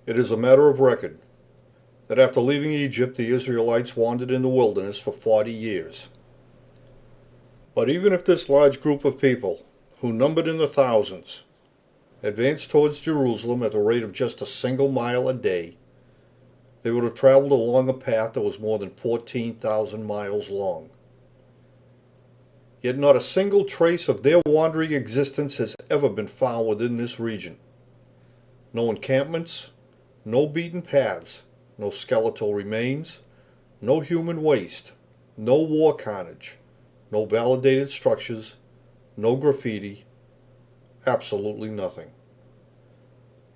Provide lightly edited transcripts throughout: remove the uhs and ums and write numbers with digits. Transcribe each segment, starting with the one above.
It is a matter of record that after leaving Egypt, the Israelites wandered in the wilderness for 40 years. But even if this large group of people, who numbered in the thousands, advanced towards Jerusalem at the rate of just a single mile a day, they would have traveled along a path that was more than 14,000 miles long. Yet not a single trace of their wandering existence has ever been found within this region. No encampments, no beaten paths, no skeletal remains, no human waste, no war carnage, no validated structures, no graffiti, absolutely nothing.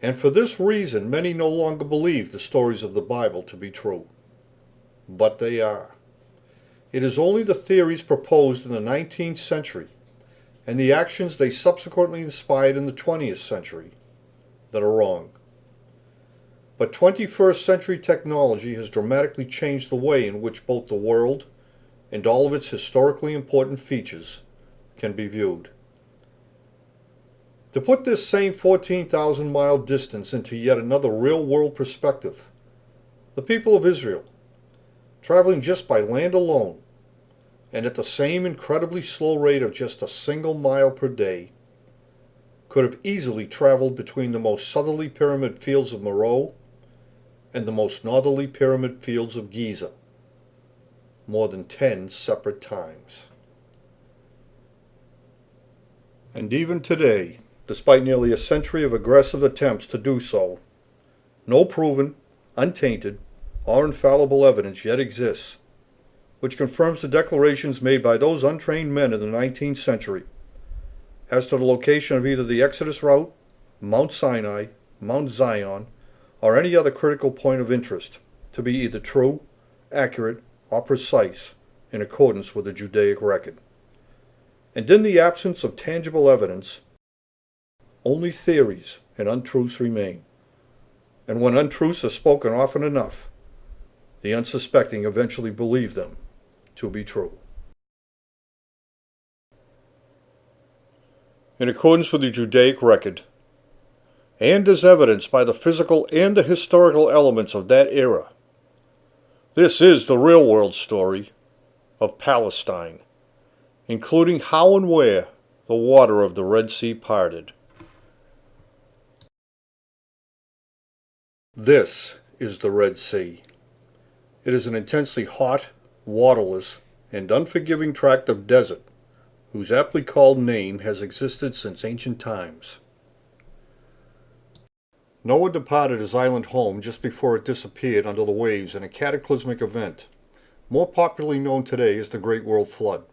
And for this reason, many no longer believe the stories of the Bible to be true. But they are. It is only the theories proposed in the 19th century and the actions they subsequently inspired in the 20th century that are wrong. But 21st century technology has dramatically changed the way in which both the world and all of its historically important features can be viewed. To put this same 14,000-mile distance into yet another real-world perspective, the people of Israel, traveling just by land alone, and at the same incredibly slow rate of just a single mile per day, could have easily traveled between the most southerly pyramid fields of Meroe and the most northerly pyramid fields of Giza, more than 10 separate times. And even today, despite nearly a century of aggressive attempts to do so, no proven, untainted, or infallible evidence yet exists, which confirms the declarations made by those untrained men in the 19th century as to the location of either the Exodus route, Mount Sinai, Mount Zion, or any other critical point of interest to be either true, accurate, or precise in accordance with the Judaic record. And in the absence of tangible evidence, only theories and untruths remain. And when untruths are spoken often enough, the unsuspecting eventually believe them to be true. In accordance with the Judaic record, and as evidenced by the physical and the historical elements of that era, this is the real-world story of Palestine, including how and where the water of the Red Sea parted. This is the Red Sea. It is an intensely hot, waterless, and unforgiving tract of desert, whose aptly called name has existed since ancient times. Noah departed his island home just before it disappeared under the waves in a cataclysmic event, more popularly known today as the Great World Flood.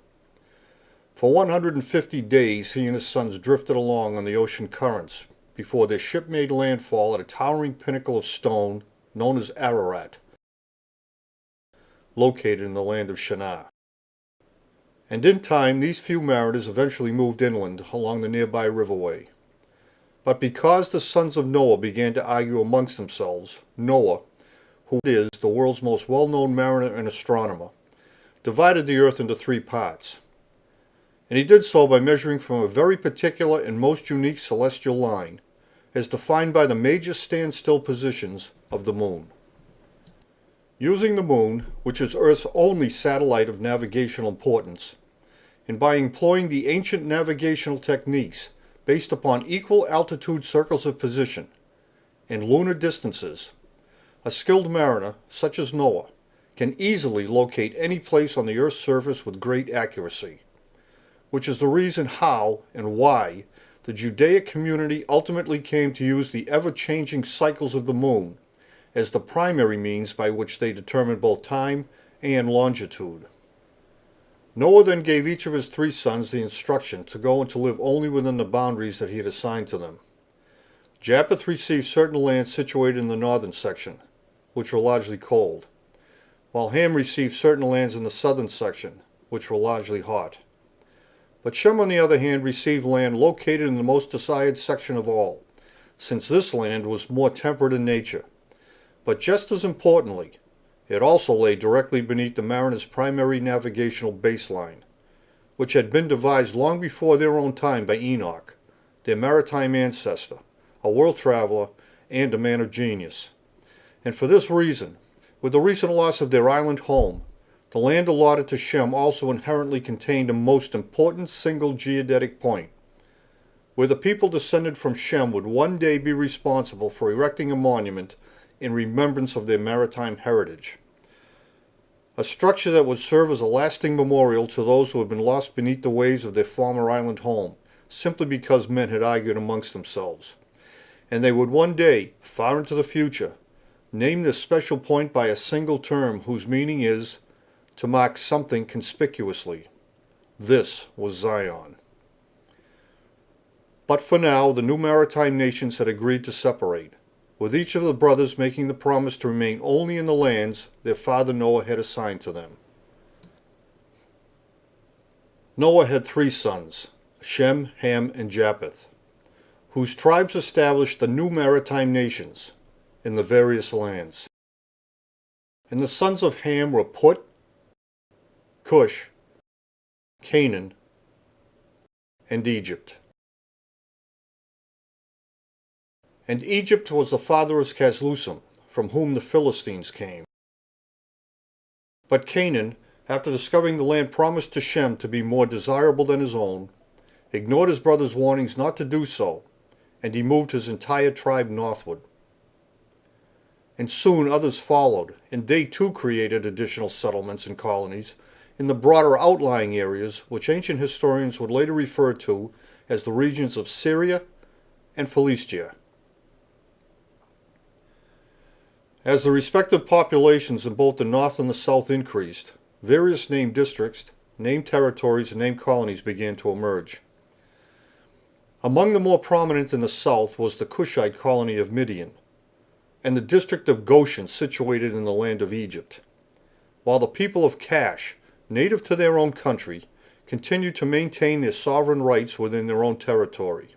For 150 days he and his sons drifted along on the ocean currents before their ship made landfall at a towering pinnacle of stone known as Ararat, located in the land of Shinar. And in time, these few mariners eventually moved inland along the nearby riverway. But because the sons of Noah began to argue amongst themselves, Noah, who is the world's most well-known mariner and astronomer, divided the earth into 3 parts. And he did so by measuring from a very particular and most unique celestial line, as defined by the major standstill positions of the moon. Using the moon, which is Earth's only satellite of navigational importance, and by employing the ancient navigational techniques based upon equal altitude circles of position and lunar distances, a skilled mariner, such as Noah, can easily locate any place on the Earth's surface with great accuracy, which is the reason how and why the Judaic community ultimately came to use the ever-changing cycles of the moon as the primary means by which they determined both time and longitude. Noah then gave each of his 3 sons the instruction to go and to live only within the boundaries that he had assigned to them. Japheth received certain lands situated in the northern section, which were largely cold, while Ham received certain lands in the southern section, which were largely hot. But Shem, on the other hand, received land located in the most desired section of all, since this land was more temperate in nature. But just as importantly, it also lay directly beneath the mariners' primary navigational baseline, which had been devised long before their own time by Enoch, their maritime ancestor, a world traveler, and a man of genius. And for this reason, with the recent loss of their island home, the land allotted to Shem also inherently contained a most important single geodetic point, where the people descended from Shem would one day be responsible for erecting a monument in remembrance of their maritime heritage. A structure that would serve as a lasting memorial to those who had been lost beneath the waves of their former island home, simply because men had argued amongst themselves. And they would one day, far into the future, name this special point by a single term whose meaning is to mark something conspicuously. This was Zion. But for now, the new maritime nations had agreed to separate, with each of the brothers making the promise to remain only in the lands their father Noah had assigned to them. Noah had 3 sons, Shem, Ham, and Japheth, whose tribes established the new maritime nations in the various lands. And the sons of Ham were Put, Cush, Canaan, and Egypt. And Egypt was the father of Caslusum, from whom the Philistines came. But Canaan, after discovering the land promised to Shem to be more desirable than his own, ignored his brother's warnings not to do so, and he moved his entire tribe northward. And soon others followed, and they too created additional settlements and colonies in the broader outlying areas which ancient historians would later refer to as the regions of Syria and Philistia. As the respective populations in both the north and the south increased, various named districts, named territories, and named colonies began to emerge. Among the more prominent in the south was the Cushite colony of Midian, and the district of Goshen situated in the land of Egypt, while the people of Cash, native to their own country, continued to maintain their sovereign rights within their own territory.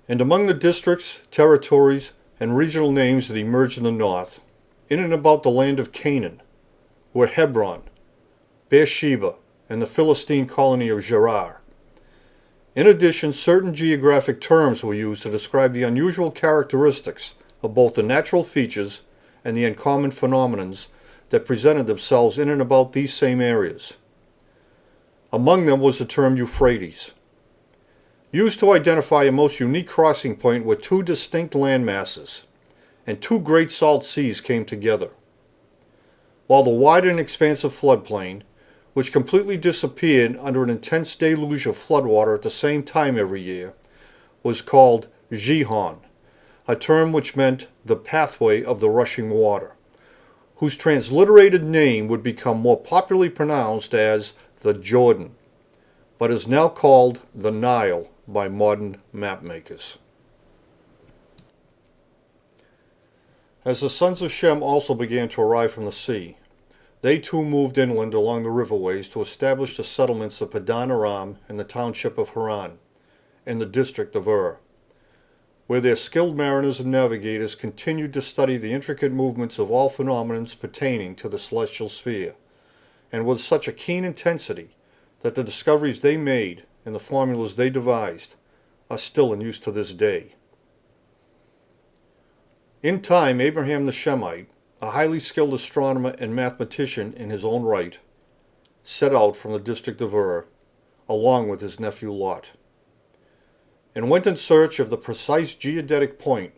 And among the districts, territories, and regional names that emerged in the north, in and about the land of Canaan, were Hebron, Beersheba, and the Philistine colony of Gerar. In addition, certain geographic terms were used to describe the unusual characteristics of both the natural features and the uncommon phenomenons that presented themselves in and about these same areas. Among them was the term Euphrates, used to identify a most unique crossing point where 2 distinct land masses and 2 great salt seas came together, while the wide and expansive floodplain, which completely disappeared under an intense deluge of floodwater at the same time every year, was called Gihon, a term which meant the pathway of the rushing water, whose transliterated name would become more popularly pronounced as the Jordan, but is now called the Nile by modern mapmakers. As the sons of Shem also began to arrive from the sea, they too moved inland along the riverways to establish the settlements of Padan Aram and the township of Haran, in the district of Ur, where their skilled mariners and navigators continued to study the intricate movements of all phenomena pertaining to the celestial sphere, and with such a keen intensity that the discoveries they made and the formulas they devised are still in use to this day. In time, Abraham the Shemite, a highly skilled astronomer and mathematician in his own right, set out from the district of Ur, along with his nephew Lot, and went in search of the precise geodetic point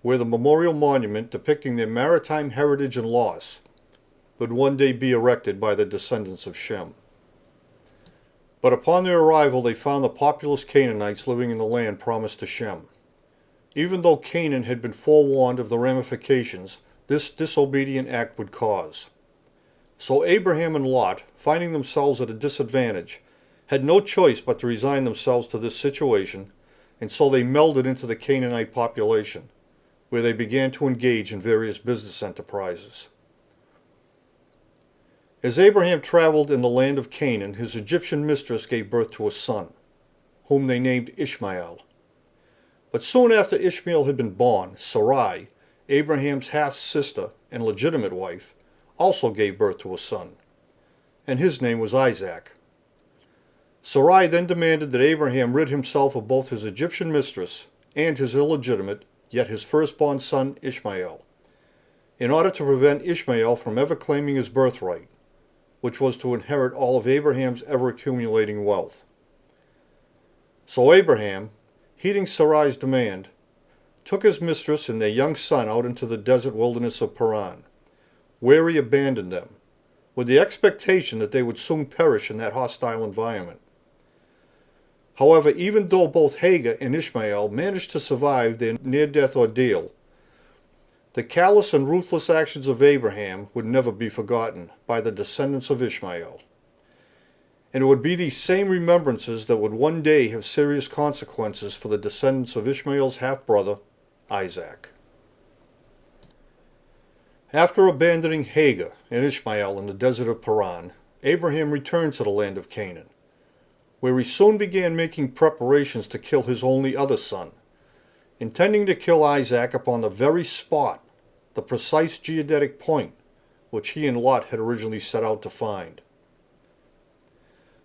where the memorial monument depicting their maritime heritage and loss would one day be erected by the descendants of Shem. But upon their arrival they found the populous Canaanites living in the land promised to Shem. Even though Canaan had been forewarned of the ramifications this disobedient act would cause. So Abraham and Lot, finding themselves at a disadvantage, had no choice but to resign themselves to this situation, and so they melded into the Canaanite population, where they began to engage in various business enterprises. As Abraham traveled in the land of Canaan, his Egyptian mistress gave birth to a son, whom they named Ishmael. But soon after Ishmael had been born, Sarai, Abraham's half-sister and legitimate wife, also gave birth to a son, and his name was Isaac. Sarai then demanded that Abraham rid himself of both his Egyptian mistress and his illegitimate, yet his firstborn son Ishmael, in order to prevent Ishmael from ever claiming his birthright, which was to inherit all of Abraham's ever-accumulating wealth. So Abraham, heeding Sarai's demand, took his mistress and their young son out into the desert wilderness of Paran, where he abandoned them, with the expectation that they would soon perish in that hostile environment. However, even though both Hagar and Ishmael managed to survive their near-death ordeal, the callous and ruthless actions of Abraham would never be forgotten by the descendants of Ishmael. And it would be these same remembrances that would one day have serious consequences for the descendants of Ishmael's half-brother, Isaac. After abandoning Hagar and Ishmael in the desert of Paran, Abraham returned to the land of Canaan, where he soon began making preparations to kill his only other son, intending to kill Isaac upon the very spot, the precise geodetic point, which he and Lot had originally set out to find.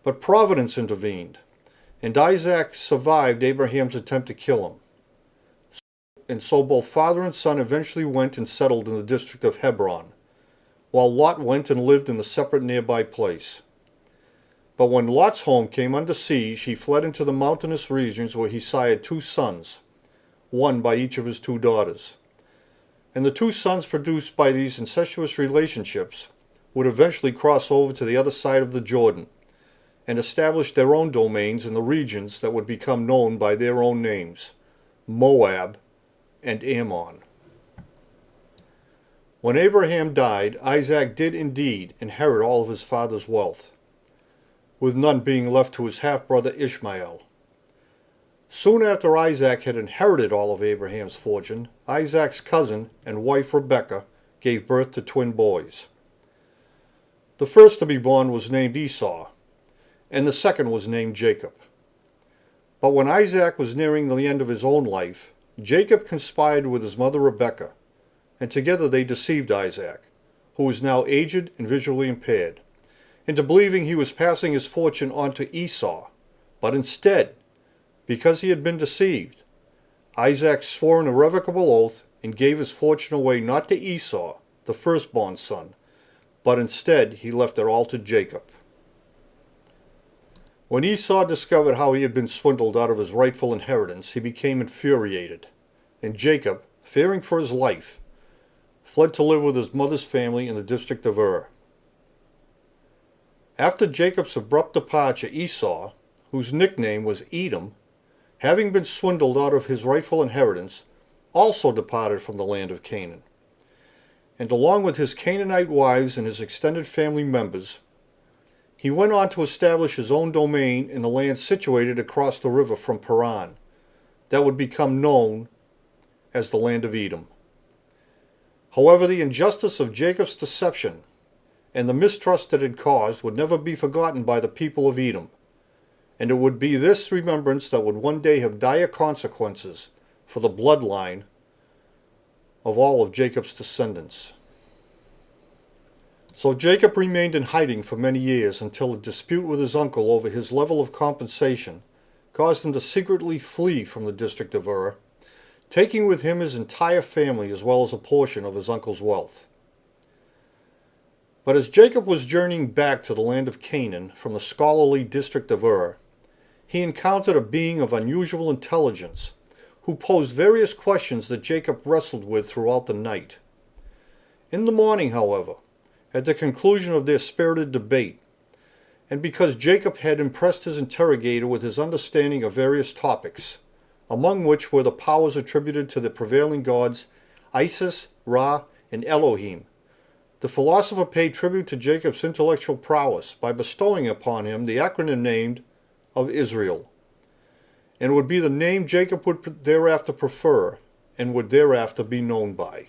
But Providence intervened, and Isaac survived Abraham's attempt to kill him. And so both father and son eventually went and settled in the district of Hebron, while Lot went and lived in a separate nearby place. But when Lot's home came under siege, he fled into the mountainous regions where he sired 2 sons, one by each of his 2 daughters. And the 2 sons produced by these incestuous relationships would eventually cross over to the other side of the Jordan and establish their own domains in the regions that would become known by their own names, Moab and Ammon. When Abraham died, Isaac did indeed inherit all of his father's wealth, with none being left to his half-brother Ishmael. Soon after Isaac had inherited all of Abraham's fortune, Isaac's cousin and wife Rebekah gave birth to twin boys. The first to be born was named Esau, and the second was named Jacob. But when Isaac was nearing the end of his own life, Jacob conspired with his mother Rebekah, and together they deceived Isaac, who was now aged and visually impaired, into believing he was passing his fortune on to Esau. But instead, because he had been deceived, Isaac swore an irrevocable oath and gave his fortune away not to Esau, the firstborn son, but instead he left it all to Jacob. When Esau discovered how he had been swindled out of his rightful inheritance, he became infuriated, and Jacob, fearing for his life, fled to live with his mother's family in the district of Ur. After Jacob's abrupt departure, Esau, whose nickname was Edom, having been swindled out of his rightful inheritance, also departed from the land of Canaan. And along with his Canaanite wives and his extended family members, he went on to establish his own domain in the land situated across the river from Paran, that would become known as the land of Edom. However, the injustice of Jacob's deception and the mistrust it had caused would never be forgotten by the people of Edom, and it would be this remembrance that would one day have dire consequences for the bloodline of all of Jacob's descendants. So Jacob remained in hiding for many years until a dispute with his uncle over his level of compensation caused him to secretly flee from the district of Ur, taking with him his entire family as well as a portion of his uncle's wealth. But as Jacob was journeying back to the land of Canaan from the scholarly district of Ur, he encountered a being of unusual intelligence who posed various questions that Jacob wrestled with throughout the night. In the morning, however, at the conclusion of their spirited debate, and because Jacob had impressed his interrogator with his understanding of various topics, among which were the powers attributed to the prevailing gods Isis, Ra, and Elohim, the philosopher paid tribute to Jacob's intellectual prowess by bestowing upon him the acronym named of Israel, and would be the name Jacob would thereafter prefer and would thereafter be known by.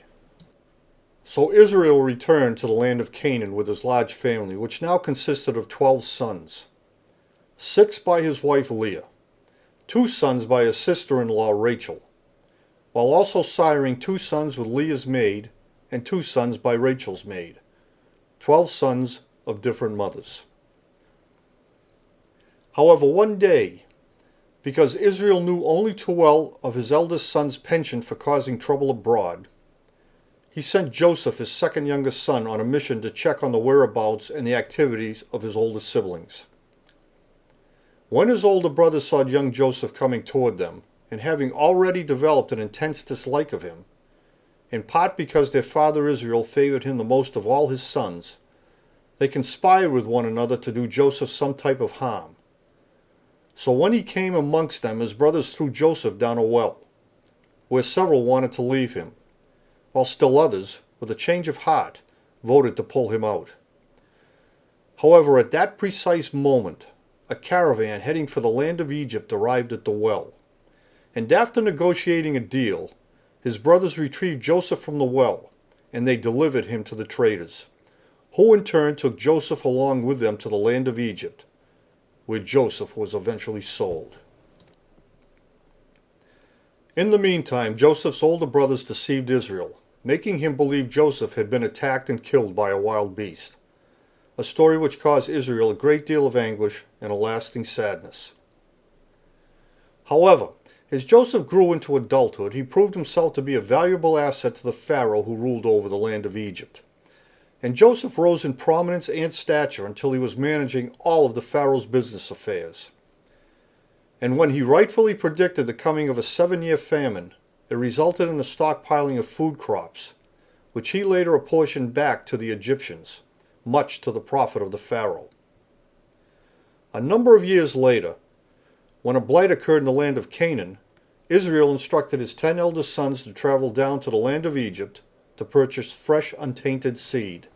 So Israel returned to the land of Canaan with his large family, which now consisted of 12 sons, 6 by his wife Leah, 2 sons by his sister-in-law Rachel, while also siring 2 sons with Leah's maid and 2 sons by Rachel's maid, 12 sons of different mothers. However, one day, Because Israel knew only too well of his eldest son's penchant for causing trouble abroad, he sent Joseph, his second youngest son, on a mission to check on the whereabouts and the activities of his older siblings. When his older brothers saw young Joseph coming toward them, and having already developed an intense dislike of him, in part because their father Israel favored him the most of all his sons, they conspired with one another to do Joseph some type of harm. So when he came amongst them, his brothers threw Joseph down a well, where several wanted to leave him, while still others, with a change of heart, voted to pull him out. However, at that precise moment, a caravan heading for the land of Egypt arrived at the well, and after negotiating a deal, his brothers retrieved Joseph from the well, and they delivered him to the traders, who in turn took Joseph along with them to the land of Egypt, where Joseph was eventually sold. In the meantime, Joseph's older brothers deceived Israel, making him believe Joseph had been attacked and killed by a wild beast, a story which caused Israel a great deal of anguish and a lasting sadness. However, as Joseph grew into adulthood, he proved himself to be a valuable asset to the Pharaoh who ruled over the land of Egypt. And Joseph rose in prominence and stature until he was managing all of the Pharaoh's business affairs. And when he rightfully predicted the coming of a 7-year famine, it resulted in the stockpiling of food crops, which he later apportioned back to the Egyptians, much to the profit of the Pharaoh. A number of years later, when a blight occurred in the land of Canaan, Israel instructed his 10 eldest sons to travel down to the land of Egypt to purchase fresh, untainted seed.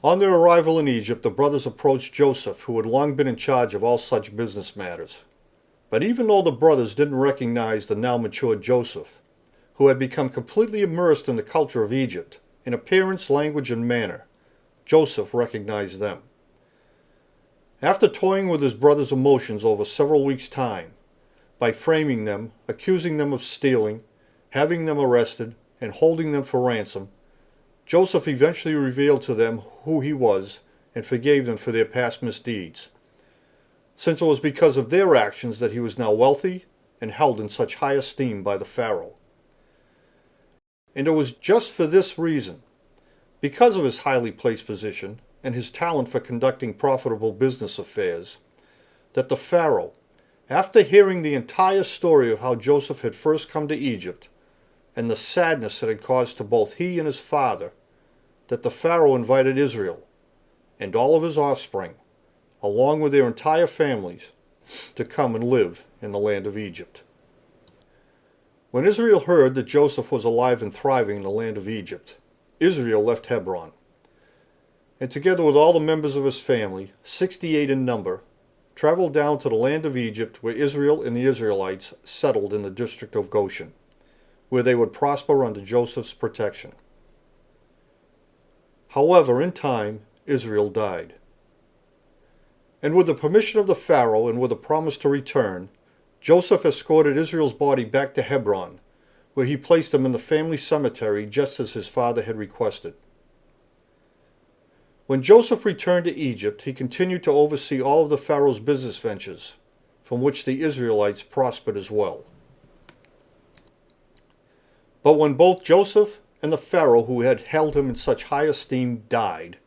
On their arrival in Egypt, the brothers approached Joseph, who had long been in charge of all such business matters. But even though the brothers didn't recognize the now matured Joseph, who had become completely immersed in the culture of Egypt, in appearance, language, and manner, Joseph recognized them. After toying with his brothers' emotions over several weeks' time, by framing them, accusing them of stealing, having them arrested, and holding them for ransom, Joseph eventually revealed to them who he was and forgave them for their past misdeeds, since it was because of their actions that he was now wealthy and held in such high esteem by the Pharaoh. And it was just for this reason, because of his highly placed position and his talent for conducting profitable business affairs, that the Pharaoh, after hearing the entire story of how Joseph had first come to Egypt, and the sadness it had caused to both he and his father, that the Pharaoh invited Israel and all of his offspring, along with their entire families, to come and live in the land of Egypt. When Israel heard that Joseph was alive and thriving in the land of Egypt, Israel left Hebron, and together with all the members of his family, 68 in number, traveled down to the land of Egypt, where Israel and the Israelites settled in the district of Goshen, where they would prosper under Joseph's protection. However, in time, Israel died. And with the permission of the Pharaoh and with a promise to return, Joseph escorted Israel's body back to Hebron, where he placed him in the family cemetery just as his father had requested. When Joseph returned to Egypt, he continued to oversee all of the Pharaoh's business ventures, from which the Israelites prospered as well. But when both Joseph and the Pharaoh who had held him in such high esteem died,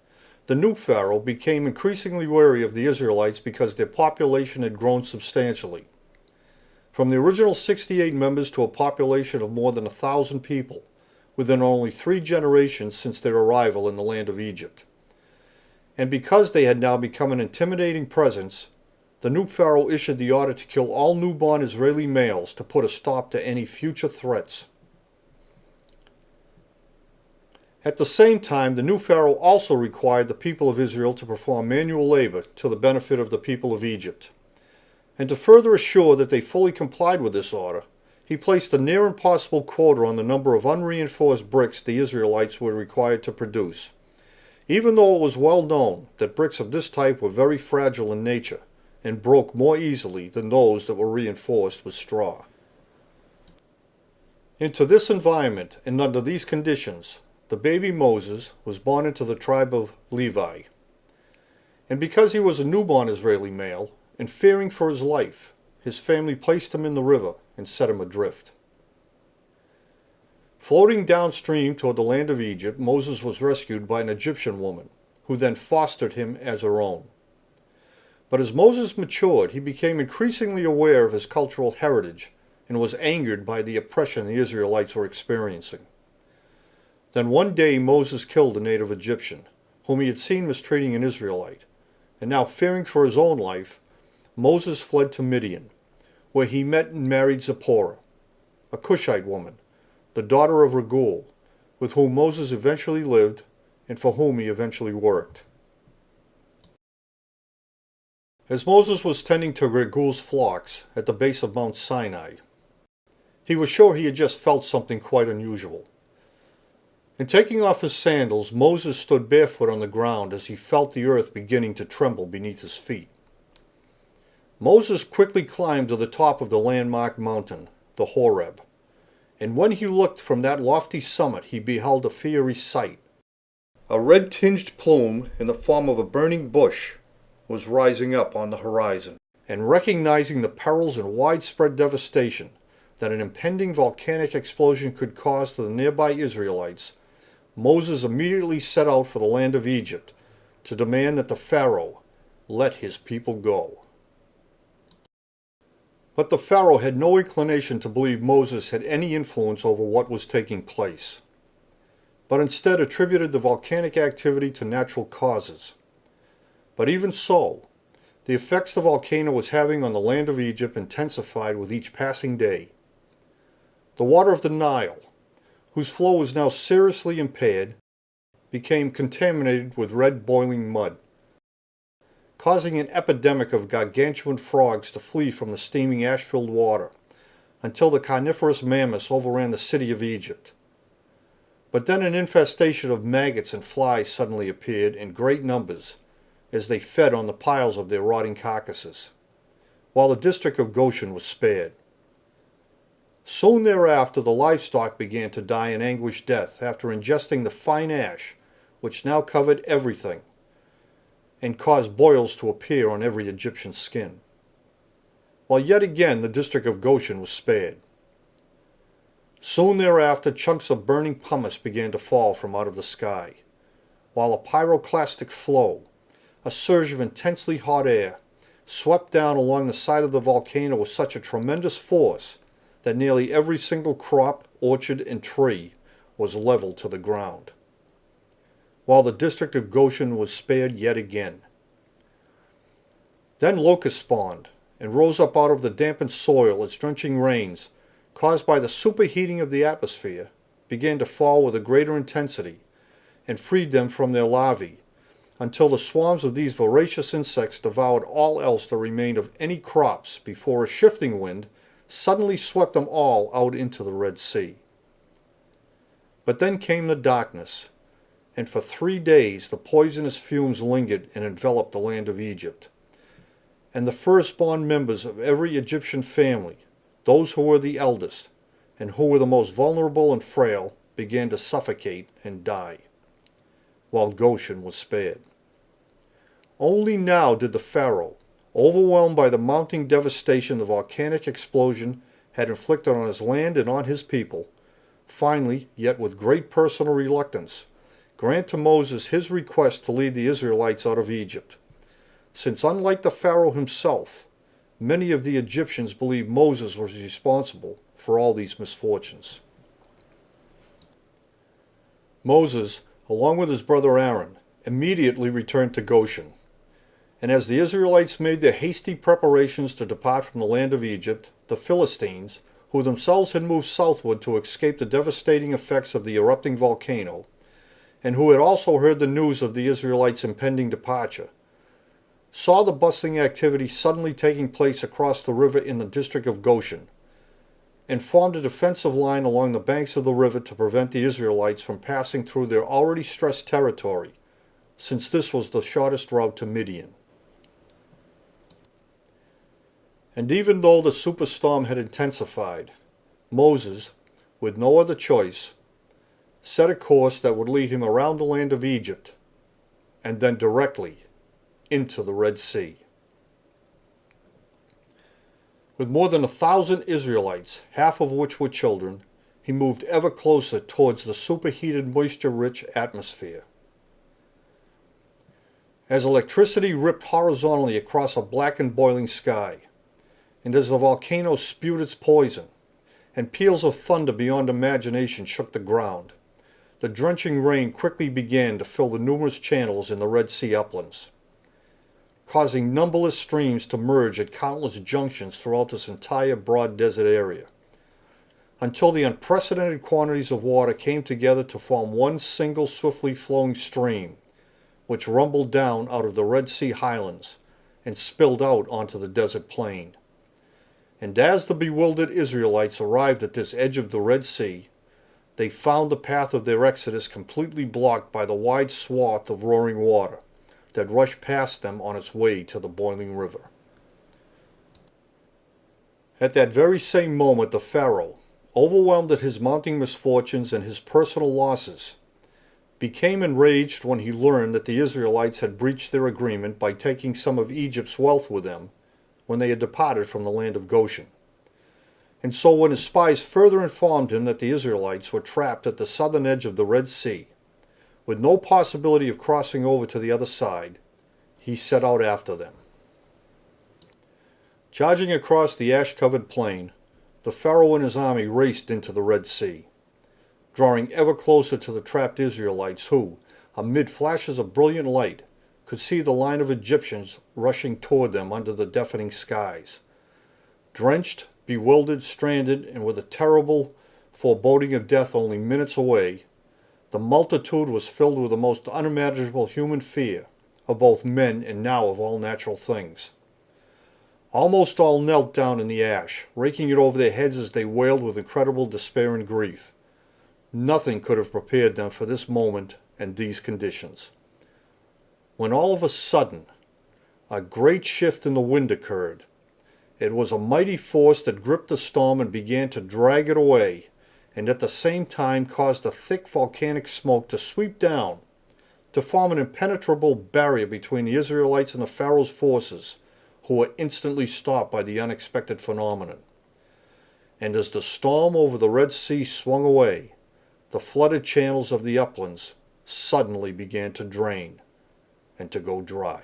the new Pharaoh became increasingly wary of the Israelites because their population had grown substantially, from the original 68 members to a population of more than 1,000 people, within only 3 generations since their arrival in the land of Egypt. And because they had now become an intimidating presence, the new Pharaoh issued the order to kill all newborn Israeli males to put a stop to any future threats. At the same time, the new Pharaoh also required the people of Israel to perform manual labor to the benefit of the people of Egypt. And to further assure that they fully complied with this order, he placed a near impossible quota on the number of unreinforced bricks the Israelites were required to produce, even though it was well known that bricks of this type were very fragile in nature and broke more easily than those that were reinforced with straw. Into this environment and under these conditions, the baby Moses was born into the tribe of Levi. And because he was a newborn Israeli male, and fearing for his life, his family placed him in the river and set him adrift. Floating downstream toward the land of Egypt, Moses was rescued by an Egyptian woman, who then fostered him as her own. But as Moses matured, he became increasingly aware of his cultural heritage and was angered by the oppression the Israelites were experiencing. Then one day Moses killed a native Egyptian, whom he had seen mistreating an Israelite, and now fearing for his own life, Moses fled to Midian, where he met and married Zipporah, a Cushite woman, the daughter of Raguel, with whom Moses eventually lived and for whom he eventually worked. As Moses was tending to Raguel's flocks at the base of Mount Sinai, he was sure he had just felt something quite unusual. In taking off his sandals, Moses stood barefoot on the ground as he felt the earth beginning to tremble beneath his feet. Moses quickly climbed to the top of the landmark mountain, the Horeb, and when he looked from that lofty summit, he beheld a fiery sight. A red-tinged plume in the form of a burning bush was rising up on the horizon, and recognizing the perils and widespread devastation that an impending volcanic explosion could cause to the nearby Israelites, Moses immediately set out for the land of Egypt to demand that the Pharaoh let his people go. But the Pharaoh had no inclination to believe Moses had any influence over what was taking place, but instead attributed the volcanic activity to natural causes. But even so, the effects the volcano was having on the land of Egypt intensified with each passing day. The water of the Nile, whose flow was now seriously impaired, became contaminated with red boiling mud, causing an epidemic of gargantuan frogs to flee from the steaming ash-filled water, until the carnivorous mammoths overran the city of Egypt. But then an infestation of maggots and flies suddenly appeared in great numbers as they fed on the piles of their rotting carcasses, while the district of Goshen was spared. Soon thereafter the livestock began to die an anguished death after ingesting the fine ash, which now covered everything, and caused boils to appear on every Egyptian skin, while yet again the district of Goshen was spared. Soon thereafter chunks of burning pumice began to fall from out of the sky, while a pyroclastic flow, a surge of intensely hot air, swept down along the side of the volcano with such a tremendous force that nearly every single crop, orchard, and tree was leveled to the ground, while the district of Goshen was spared yet again. Then locusts spawned and rose up out of the dampened soil as drenching rains, caused by the superheating of the atmosphere, began to fall with a greater intensity and freed them from their larvae, until the swarms of these voracious insects devoured all else that remained of any crops before a shifting wind suddenly swept them all out into the Red Sea. But then came the darkness, and for 3 days the poisonous fumes lingered and enveloped the land of Egypt. And the firstborn members of every Egyptian family, those who were the eldest, and who were the most vulnerable and frail, began to suffocate and die, while Goshen was spared. Only now did the Pharaoh, overwhelmed by the mounting devastation the volcanic explosion had inflicted on his land and on his people, finally, yet with great personal reluctance, grant to Moses his request to lead the Israelites out of Egypt, since unlike the Pharaoh himself, many of the Egyptians believed Moses was responsible for all these misfortunes. Moses, along with his brother Aaron, immediately returned to Goshen, and as the Israelites made their hasty preparations to depart from the land of Egypt, the Philistines, who themselves had moved southward to escape the devastating effects of the erupting volcano, and who had also heard the news of the Israelites' impending departure, saw the bustling activity suddenly taking place across the river in the district of Goshen, and formed a defensive line along the banks of the river to prevent the Israelites from passing through their already stressed territory, since this was the shortest route to Midian. And even though the superstorm had intensified, Moses, with no other choice, set a course that would lead him around the land of Egypt, and then directly into the Red Sea. With more than 1,000 Israelites, half of which were children, he moved ever closer towards the superheated, moisture-rich atmosphere. As electricity ripped horizontally across a black and boiling sky, and as the volcano spewed its poison, and peals of thunder beyond imagination shook the ground, the drenching rain quickly began to fill the numerous channels in the Red Sea uplands, causing numberless streams to merge at countless junctions throughout this entire broad desert area, until the unprecedented quantities of water came together to form one single swiftly flowing stream, which rumbled down out of the Red Sea highlands and spilled out onto the desert plain. And as the bewildered Israelites arrived at this edge of the Red Sea, they found the path of their exodus completely blocked by the wide swath of roaring water that rushed past them on its way to the boiling river. At that very same moment, the Pharaoh, overwhelmed at his mounting misfortunes and his personal losses, became enraged when he learned that the Israelites had breached their agreement by taking some of Egypt's wealth with them when they had departed from the land of Goshen. And so when his spies further informed him that the Israelites were trapped at the southern edge of the Red Sea, with no possibility of crossing over to the other side, he set out after them. Charging across the ash-covered plain, the Pharaoh and his army raced into the Red Sea, drawing ever closer to the trapped Israelites who, amid flashes of brilliant light, could see the line of Egyptians rushing toward them under the deafening skies. Drenched, bewildered, stranded, and with a terrible foreboding of death only minutes away, the multitude was filled with the most unimaginable human fear of both men and now of all natural things. Almost all knelt down in the ash, raking it over their heads as they wailed with incredible despair and grief. Nothing could have prepared them for this moment and these conditions. When all of a sudden, a great shift in the wind occurred. It was a mighty force that gripped the storm and began to drag it away, and at the same time caused a thick volcanic smoke to sweep down, to form an impenetrable barrier between the Israelites and the Pharaoh's forces, who were instantly stopped by the unexpected phenomenon. And as the storm over the Red Sea swung away, the flooded channels of the uplands suddenly began to drain and to go dry.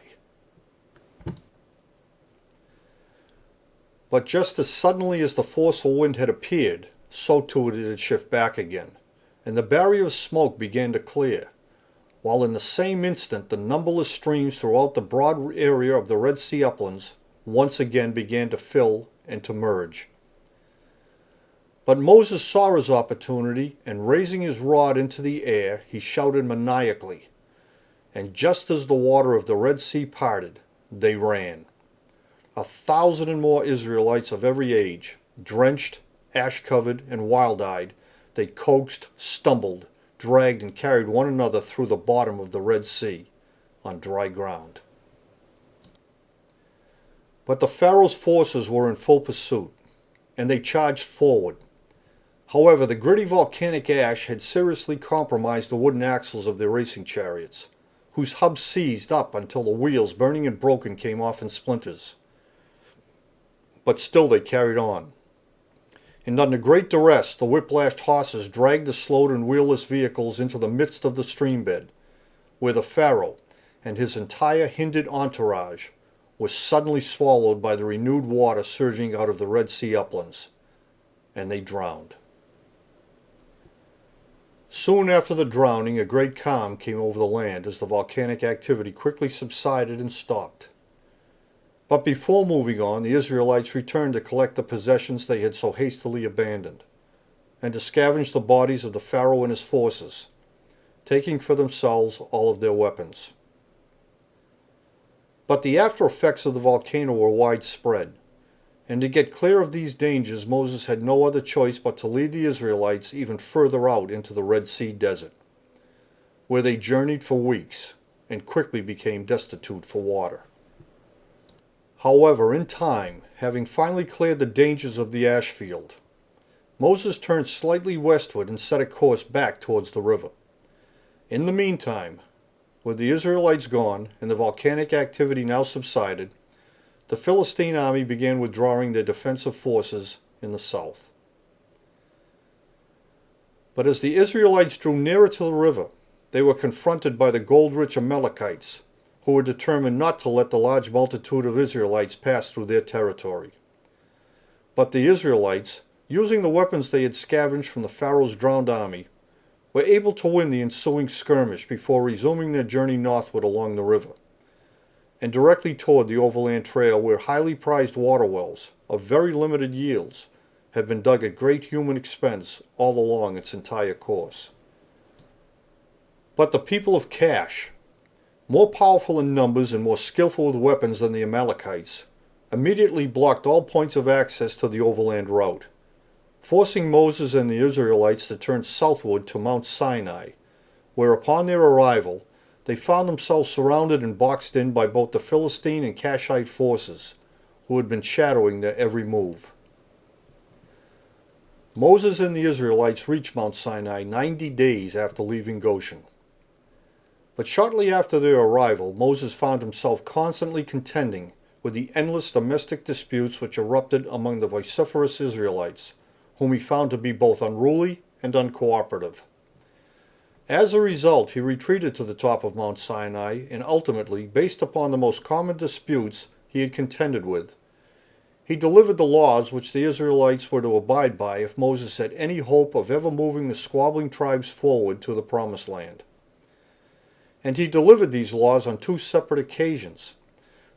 But just as suddenly as the forceful wind had appeared, so too did it shift back again, and the barrier of smoke began to clear, while in the same instant the numberless streams throughout the broad area of the Red Sea uplands once again began to fill and to merge. But Moses saw his opportunity, and raising his rod into the air, he shouted maniacally. And just as the water of the Red Sea parted, they ran. 1,000 and more Israelites of every age, drenched, ash-covered, and wild-eyed, they coaxed, stumbled, dragged, and carried one another through the bottom of the Red Sea on dry ground. But the Pharaoh's forces were in full pursuit, and they charged forward. However, the gritty volcanic ash had seriously compromised the wooden axles of their racing chariots, whose hubs seized up until the wheels, burning and broken, came off in splinters. But still they carried on. And under great duress, the whiplashed horses dragged the slowed and wheelless vehicles into the midst of the streambed, where the Pharaoh and his entire hindered entourage was suddenly swallowed by the renewed water surging out of the Red Sea uplands, and they drowned. Soon after the drowning, a great calm came over the land as the volcanic activity quickly subsided and stopped. But before moving on, the Israelites returned to collect the possessions they had so hastily abandoned, and to scavenge the bodies of the Pharaoh and his forces, taking for themselves all of their weapons. But the after effects of the volcano were widespread, and to get clear of these dangers, Moses had no other choice but to lead the Israelites even further out into the Red Sea desert, where they journeyed for weeks and quickly became destitute for water. However, in time, having finally cleared the dangers of the ash field, Moses turned slightly westward and set a course back towards the river. In the meantime, with the Israelites gone and the volcanic activity now subsided, the Philistine army began withdrawing their defensive forces in the south. But as the Israelites drew nearer to the river, they were confronted by the gold-rich Amalekites, who were determined not to let the large multitude of Israelites pass through their territory. But the Israelites, using the weapons they had scavenged from the Pharaoh's drowned army, were able to win the ensuing skirmish before resuming their journey northward along the river, and directly toward the overland trail where highly prized water wells of very limited yields had been dug at great human expense all along its entire course. But the people of Cash, more powerful in numbers and more skillful with weapons than the Amalekites, immediately blocked all points of access to the overland route, forcing Moses and the Israelites to turn southward to Mount Sinai, where upon their arrival they found themselves surrounded and boxed in by both the Philistine and Cashite forces, who had been shadowing their every move. Moses and the Israelites reached Mount Sinai 90 days after leaving Goshen. But shortly after their arrival, Moses found himself constantly contending with the endless domestic disputes which erupted among the vociferous Israelites, whom he found to be both unruly and uncooperative. As a result, he retreated to the top of Mount Sinai and ultimately, based upon the most common disputes he had contended with, he delivered the laws which the Israelites were to abide by if Moses had any hope of ever moving the squabbling tribes forward to the Promised Land. And he delivered these laws on 2 separate occasions,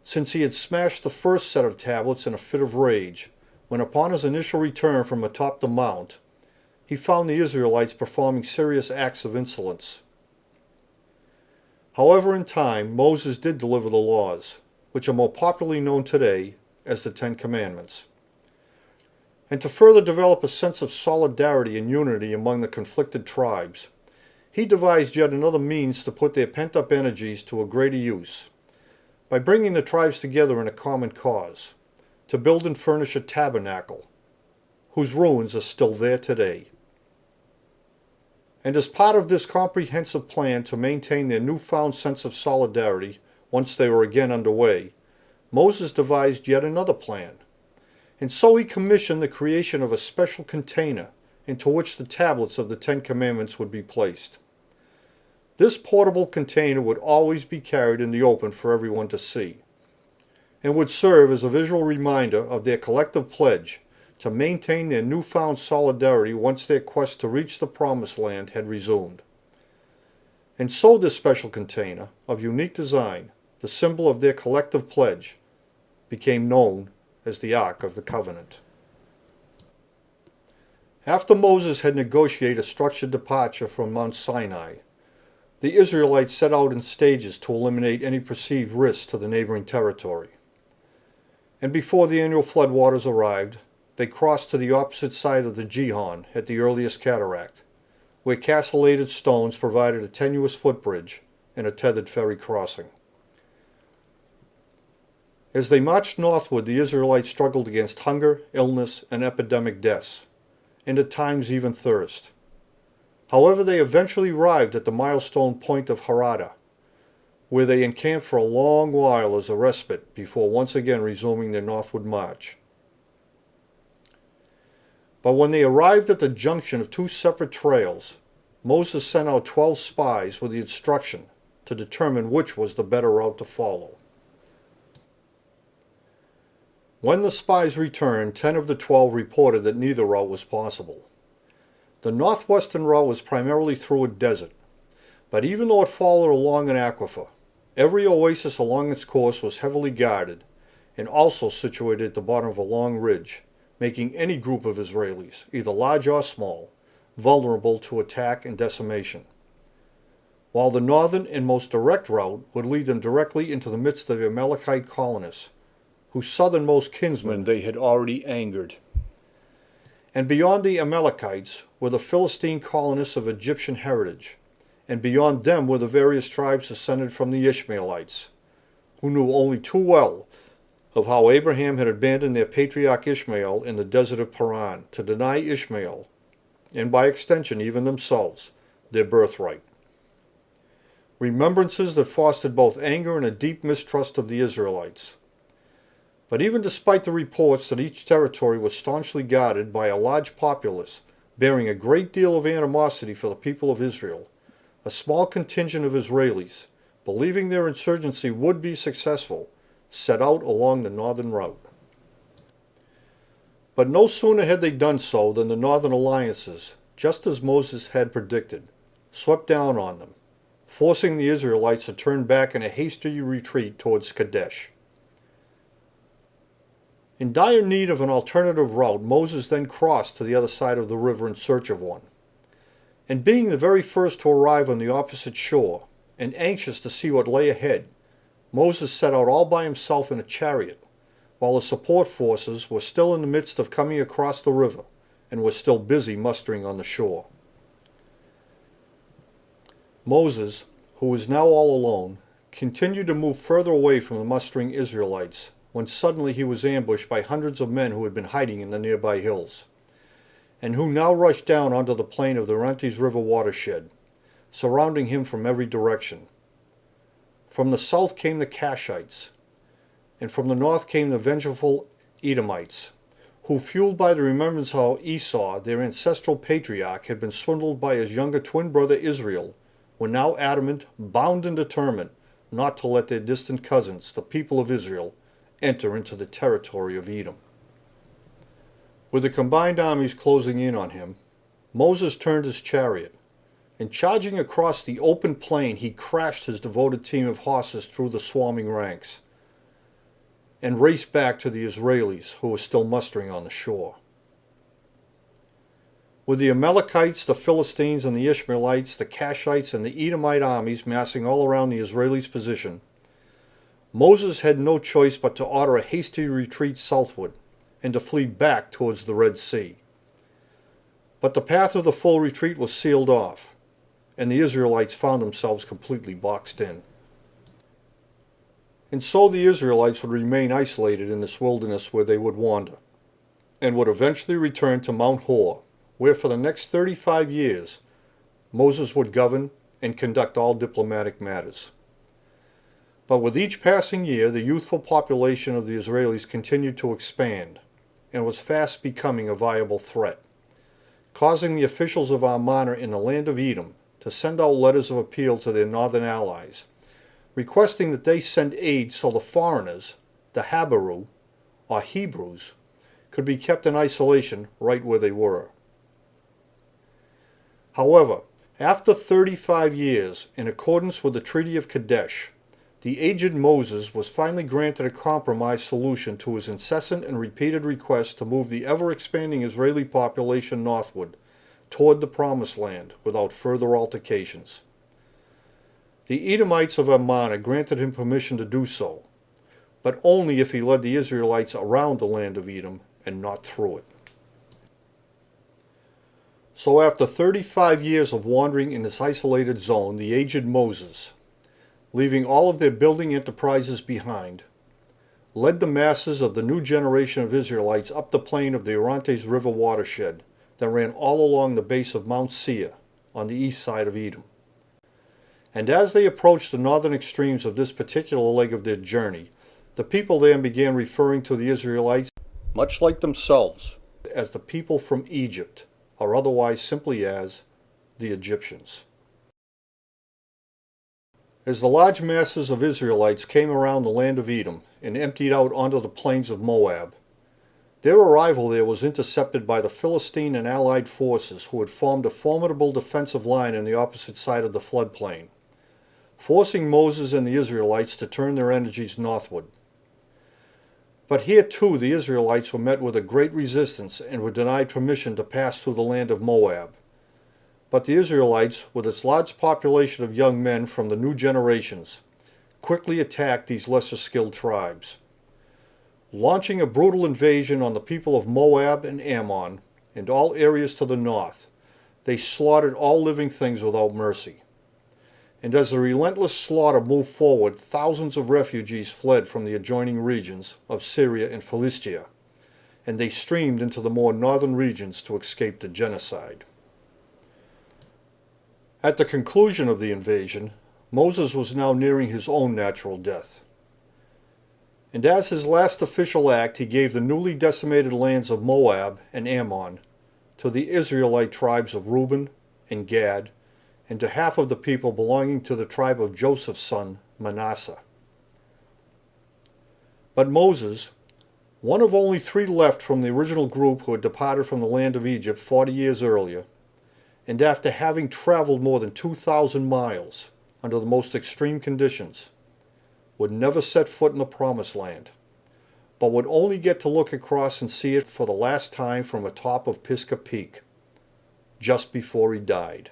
since he had smashed the first set of tablets in a fit of rage, when upon his initial return from atop the mount, he found the Israelites performing serious acts of insolence. However, in time, Moses did deliver the laws, which are more popularly known today as the 10 Commandments. And to further develop a sense of solidarity and unity among the conflicted tribes, he devised yet another means to put their pent-up energies to a greater use, by bringing the tribes together in a common cause, to build and furnish a tabernacle, whose ruins are still there today. And as part of this comprehensive plan to maintain their newfound sense of solidarity once they were again underway, Moses devised yet another plan, and so he commissioned the creation of a special container into which the tablets of the 10 Commandments would be placed. This portable container would always be carried in the open for everyone to see, and would serve as a visual reminder of their collective pledge to maintain their newfound solidarity once their quest to reach the Promised Land had resumed. And so this special container, of unique design, the symbol of their collective pledge, became known as the Ark of the Covenant. After Moses had negotiated a structured departure from Mount Sinai, the Israelites set out in stages to eliminate any perceived risks to the neighboring territory. And before the annual floodwaters arrived, they crossed to the opposite side of the Gihon at the earliest cataract, where castellated stones provided a tenuous footbridge and a tethered ferry crossing. As they marched northward, the Israelites struggled against hunger, illness, and epidemic deaths, and at times even thirst. However, they eventually arrived at the milestone point of Harada, where they encamped for a long while as a respite before once again resuming their northward march. But when they arrived at the junction of 2 separate trails, Moses sent out 12 spies with the instruction to determine which was the better route to follow. When the spies returned, 10 of the 12 reported that neither route was possible. The northwestern route was primarily through a desert, but even though it followed along an aquifer, every oasis along its course was heavily guarded and also situated at the bottom of a long ridge, making any group of Israelis, either large or small, vulnerable to attack and decimation. While the northern and most direct route would lead them directly into the midst of the Amalekite colonists, whose southernmost kinsmen they had already angered. And beyond the Amalekites were the Philistine colonists of Egyptian heritage, and beyond them were the various tribes descended from the Ishmaelites, who knew only too well of how Abraham had abandoned their patriarch Ishmael in the desert of Paran to deny Ishmael, and by extension even themselves, their birthright. Remembrances that fostered both anger and a deep mistrust of the Israelites. But even despite the reports that each territory was staunchly guarded by a large populace bearing a great deal of animosity for the people of Israel, a small contingent of Israelis, believing their insurgency would be successful, set out along the northern route. But no sooner had they done so than the northern alliances, just as Moses had predicted, swept down on them, forcing the Israelites to turn back in a hasty retreat towards Kadesh. In dire need of an alternative route, Moses then crossed to the other side of the river in search of one. And being the very first to arrive on the opposite shore, and anxious to see what lay ahead, Moses set out all by himself in a chariot, while the support forces were still in the midst of coming across the river and were still busy mustering on the shore. Moses, who was now all alone, continued to move further away from the mustering Israelites when suddenly he was ambushed by hundreds of men who had been hiding in the nearby hills, and who now rushed down onto the plain of the Orontes River watershed, surrounding him from every direction. From the south came the Kashites, and from the north came the vengeful Edomites, who, fueled by the remembrance how Esau, their ancestral patriarch, had been swindled by his younger twin brother Israel, were now adamant, bound and determined not to let their distant cousins, the people of Israel, enter into the territory of Edom. With the combined armies closing in on him, Moses turned his chariot, and charging across the open plain, he crashed his devoted team of horses through the swarming ranks, and raced back to the Israelis who were still mustering on the shore. With the Amalekites, the Philistines, and the Ishmaelites, the Kashites, and the Edomite armies massing all around the Israelis' position, Moses had no choice but to order a hasty retreat southward and to flee back towards the Red Sea. But the path of the full retreat was sealed off, and the Israelites found themselves completely boxed in. And so the Israelites would remain isolated in this wilderness where they would wander, and would eventually return to Mount Hor, where for the next 35 years Moses would govern and conduct all diplomatic matters. But with each passing year, the youthful population of the Israelis continued to expand, and was fast becoming a viable threat, causing the officials of Ammon in the land of Edom to send out letters of appeal to their northern allies, requesting that they send aid so the foreigners, the Habaru, or Hebrews, could be kept in isolation right where they were. However, after 35 years, in accordance with the Treaty of Kadesh, the aged Moses was finally granted a compromise solution to his incessant and repeated requests to move the ever-expanding Israeli population northward toward the Promised Land without further altercations. The Edomites of Ammon granted him permission to do so, but only if he led the Israelites around the land of Edom and not through it. So after 35 years of wandering in this isolated zone, the aged Moses, leaving all of their building enterprises behind, led the masses of the new generation of Israelites up the plain of the Orontes River watershed that ran all along the base of Mount Seir on the east side of Edom. And as they approached the northern extremes of this particular leg of their journey, the people there began referring to the Israelites, much like themselves, as the people from Egypt, or otherwise simply as the Egyptians. As the large masses of Israelites came around the land of Edom and emptied out onto the plains of Moab, their arrival there was intercepted by the Philistine and allied forces who had formed a formidable defensive line on the opposite side of the floodplain, forcing Moses and the Israelites to turn their energies northward. But here too the Israelites were met with a great resistance and were denied permission to pass through the land of Moab. But the Israelites, with its large population of young men from the new generations, quickly attacked these lesser skilled tribes. Launching a brutal invasion on the people of Moab and Ammon and all areas to the north, they slaughtered all living things without mercy. And as the relentless slaughter moved forward, thousands of refugees fled from the adjoining regions of Syria and Philistia, and they streamed into the more northern regions to escape the genocide. At the conclusion of the invasion, Moses was now nearing his own natural death. And as his last official act, he gave the newly decimated lands of Moab and Ammon to the Israelite tribes of Reuben and Gad, and to half of the people belonging to the tribe of Joseph's son, Manasseh. But Moses, one of only 3 left from the original group who had departed from the land of Egypt 40 years earlier, and after having traveled more than 2,000 miles under the most extreme conditions, would never set foot in the Promised Land, but would only get to look across and see it for the last time from atop of Pisgah Peak, just before he died.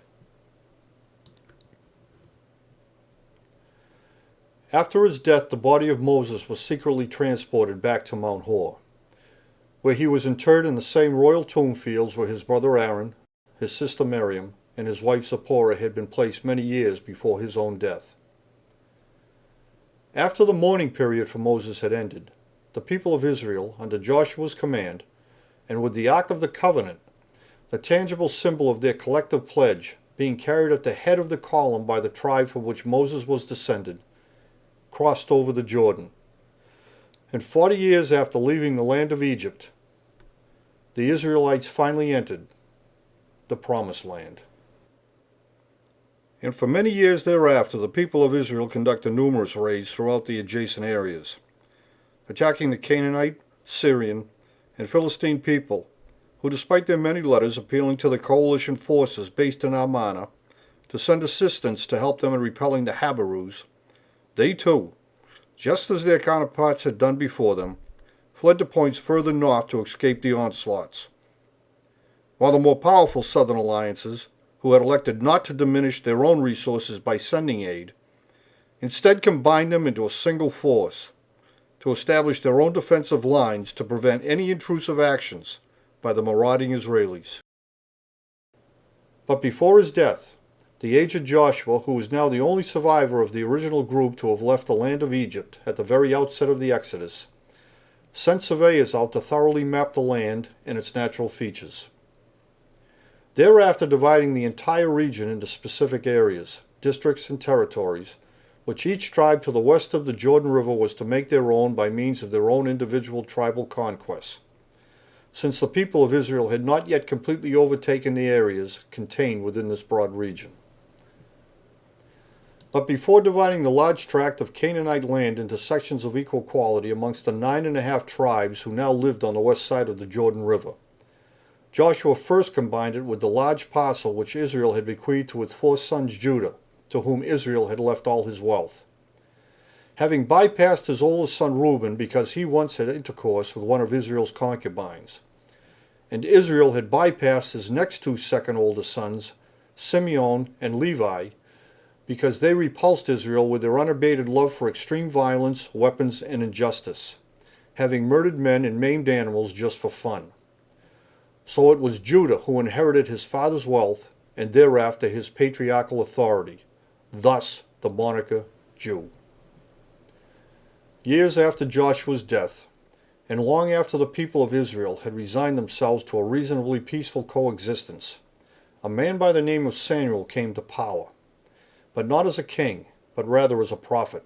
After his death, the body of Moses was secretly transported back to Mount Hor, where he was interred in the same royal tomb fields where his brother Aaron, his sister Miriam, and his wife Zipporah had been placed many years before his own death. After the mourning period for Moses had ended, the people of Israel, under Joshua's command, and with the Ark of the Covenant, the tangible symbol of their collective pledge, being carried at the head of the column by the tribe from which Moses was descended, crossed over the Jordan. And 40 years after leaving the land of Egypt, the Israelites finally entered the Promised Land. And for many years thereafter, the people of Israel conducted numerous raids throughout the adjacent areas, attacking the Canaanite, Syrian, and Philistine people, who, despite their many letters appealing to the coalition forces based in Ammana to send assistance to help them in repelling the Habarus, they too, just as their counterparts had done before them, fled to points further north to escape the onslaughts, while the more powerful southern alliances, who had elected not to diminish their own resources by sending aid, instead combined them into a single force to establish their own defensive lines to prevent any intrusive actions by the marauding Israelis. But before his death, the aged Joshua, who was now the only survivor of the original group to have left the land of Egypt at the very outset of the Exodus, sent surveyors out to thoroughly map the land and its natural features. Thereafter dividing the entire region into specific areas, districts, and territories, which each tribe to the west of the Jordan River was to make their own by means of their own individual tribal conquests, since the people of Israel had not yet completely overtaken the areas contained within this broad region. But before dividing the large tract of Canaanite land into sections of equal quality amongst the 9.5 tribes who now lived on the west side of the Jordan River, Joshua first combined it with the large parcel which Israel had bequeathed to its 4 sons Judah, to whom Israel had left all his wealth. Having bypassed his oldest son Reuben because he once had intercourse with one of Israel's concubines, and Israel had bypassed his next 2 second oldest sons, Simeon and Levi, because they repulsed Israel with their unabated love for extreme violence, weapons, and injustice, having murdered men and maimed animals just for fun. So it was Judah who inherited his father's wealth and thereafter his patriarchal authority, thus the moniker Jew. Years after Joshua's death, and long after the people of Israel had resigned themselves to a reasonably peaceful coexistence, a man by the name of Samuel came to power, but not as a king, but rather as a prophet.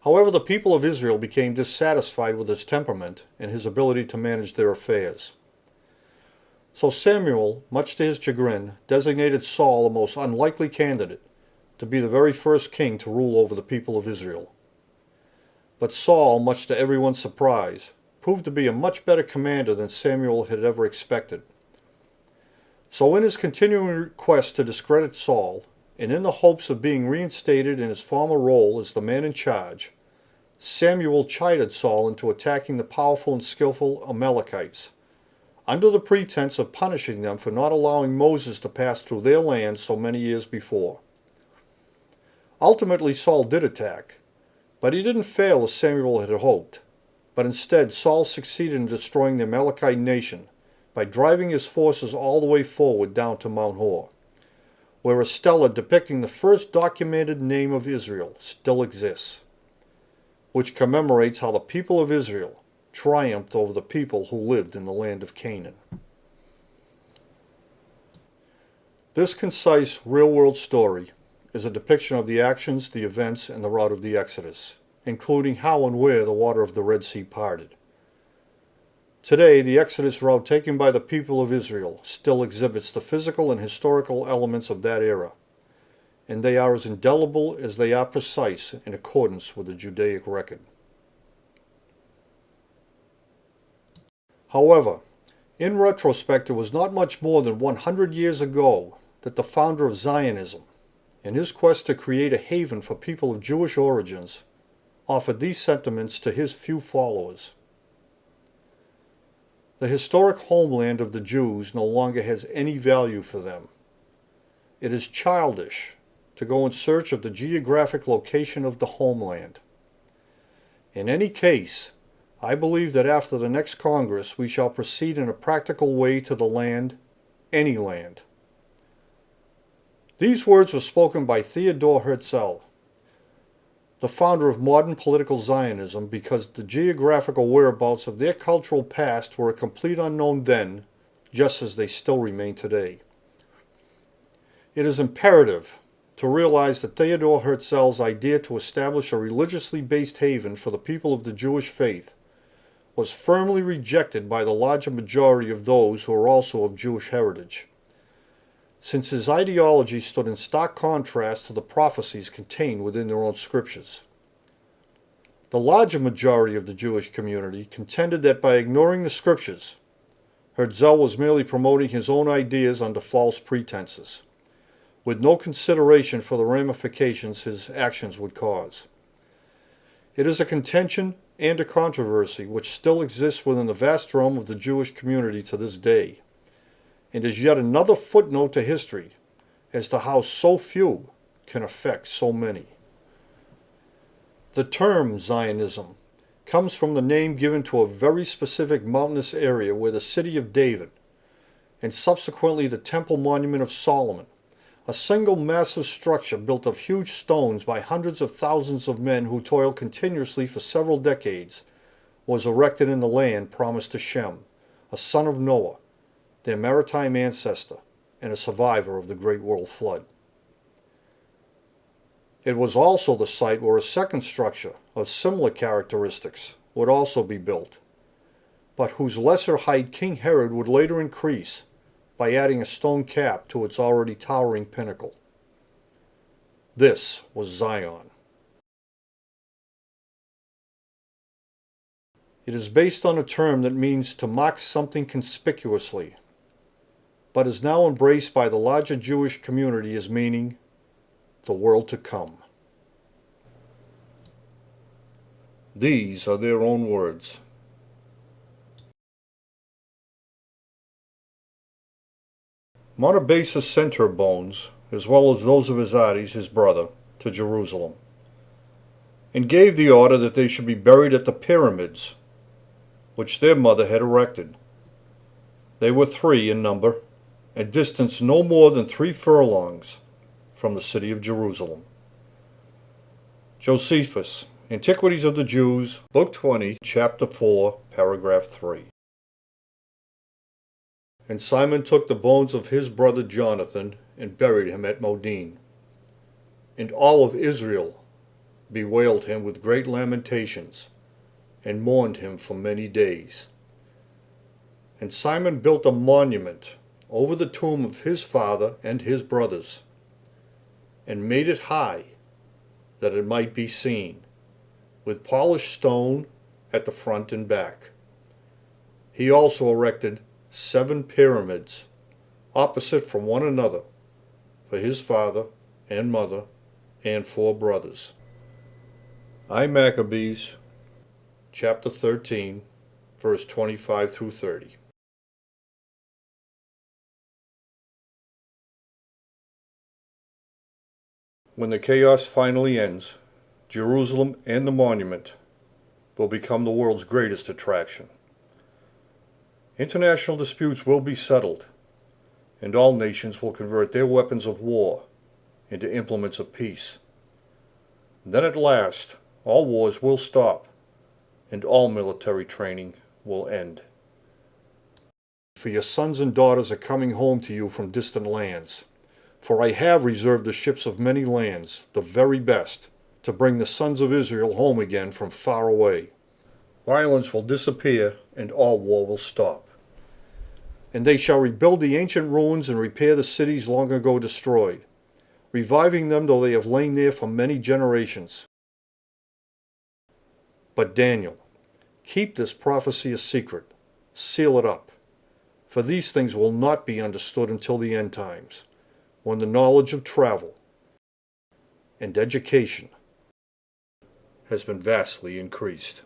However, the people of Israel became dissatisfied with his temperament and his ability to manage their affairs. So Samuel, much to his chagrin, designated Saul a most unlikely candidate to be the very first king to rule over the people of Israel. But Saul, much to everyone's surprise, proved to be a much better commander than Samuel had ever expected. So in his continuing quest to discredit Saul, and in the hopes of being reinstated in his former role as the man in charge, Samuel chided Saul into attacking the powerful and skillful Amalekites, under the pretense of punishing them for not allowing Moses to pass through their land so many years before. Ultimately, Saul did attack, but he didn't fail as Samuel had hoped, but instead Saul succeeded in destroying the Amalekite nation by driving his forces all the way forward down to Mount Hor, where a stela depicting the first documented name of Israel still exists, which commemorates how the people of Israel triumphed over the people who lived in the land of Canaan. This concise, real-world story is a depiction of the actions, the events, and the route of the Exodus, including how and where the water of the Red Sea parted. Today, the Exodus route taken by the people of Israel still exhibits the physical and historical elements of that era, and they are as indelible as they are precise in accordance with the Judaic record. However, in retrospect, it was not much more than 100 years ago that the founder of Zionism, in his quest to create a haven for people of Jewish origins, offered these sentiments to his few followers. The historic homeland of the Jews no longer has any value for them. It is childish to go in search of the geographic location of the homeland. In any case, I believe that after the next Congress we shall proceed in a practical way to the land, any land. These words were spoken by Theodor Herzl, the founder of modern political Zionism, because the geographical whereabouts of their cultural past were a complete unknown then, just as they still remain today. It is imperative to realize that Theodor Herzl's idea to establish a religiously based haven for the people of the Jewish faith was firmly rejected by the larger majority of those who are also of Jewish heritage, since his ideology stood in stark contrast to the prophecies contained within their own scriptures. The larger majority of the Jewish community contended that by ignoring the scriptures, Herzl was merely promoting his own ideas under false pretenses, with no consideration for the ramifications his actions would cause. It is a contention and a controversy which still exists within the vast realm of the Jewish community to this day, and is yet another footnote to history as to how so few can affect so many. The term Zionism comes from the name given to a very specific mountainous area where the city of David, and subsequently the Temple Monument of Solomon, a single massive structure built of huge stones by hundreds of thousands of men who toiled continuously for several decades, was erected in the land promised to Shem, a son of Noah, their maritime ancestor, and a survivor of the Great World Flood. It was also the site where a second structure of similar characteristics would also be built, but whose lesser height King Herod would later increase by adding a stone cap to its already towering pinnacle. This was Zion. It is based on a term that means to mark something conspicuously, but is now embraced by the larger Jewish community as meaning the world to come. These are their own words. Monobasis sent her bones, as well as those of Azades, his brother, to Jerusalem, and gave the order that they should be buried at the pyramids, which their mother had erected. They were 3 in number, and distanced no more than 3 furlongs from the city of Jerusalem. Josephus, Antiquities of the Jews, Book 20, Chapter 4, Paragraph 3. And Simon took the bones of his brother Jonathan, and buried him at Modin. And all of Israel bewailed him with great lamentations, and mourned him for many days. And Simon built a monument over the tomb of his father and his brothers, and made it high, that it might be seen, with polished stone at the front and back. He also erected 7 pyramids, opposite from one another, for his father and mother and 4 brothers. I Maccabees, chapter 13, verse 25 through 30. When the chaos finally ends, Jerusalem and the monument will become the world's greatest attraction. International disputes will be settled, and all nations will convert their weapons of war into implements of peace. Then at last, all wars will stop, and all military training will end. For your sons and daughters are coming home to you from distant lands. For I have reserved the ships of many lands, the very best, to bring the sons of Israel home again from far away. Violence will disappear, and all war will stop. And they shall rebuild the ancient ruins and repair the cities long ago destroyed, reviving them though they have lain there for many generations. But Daniel, keep this prophecy a secret, seal it up, for these things will not be understood until the end times, when the knowledge of travel and education has been vastly increased.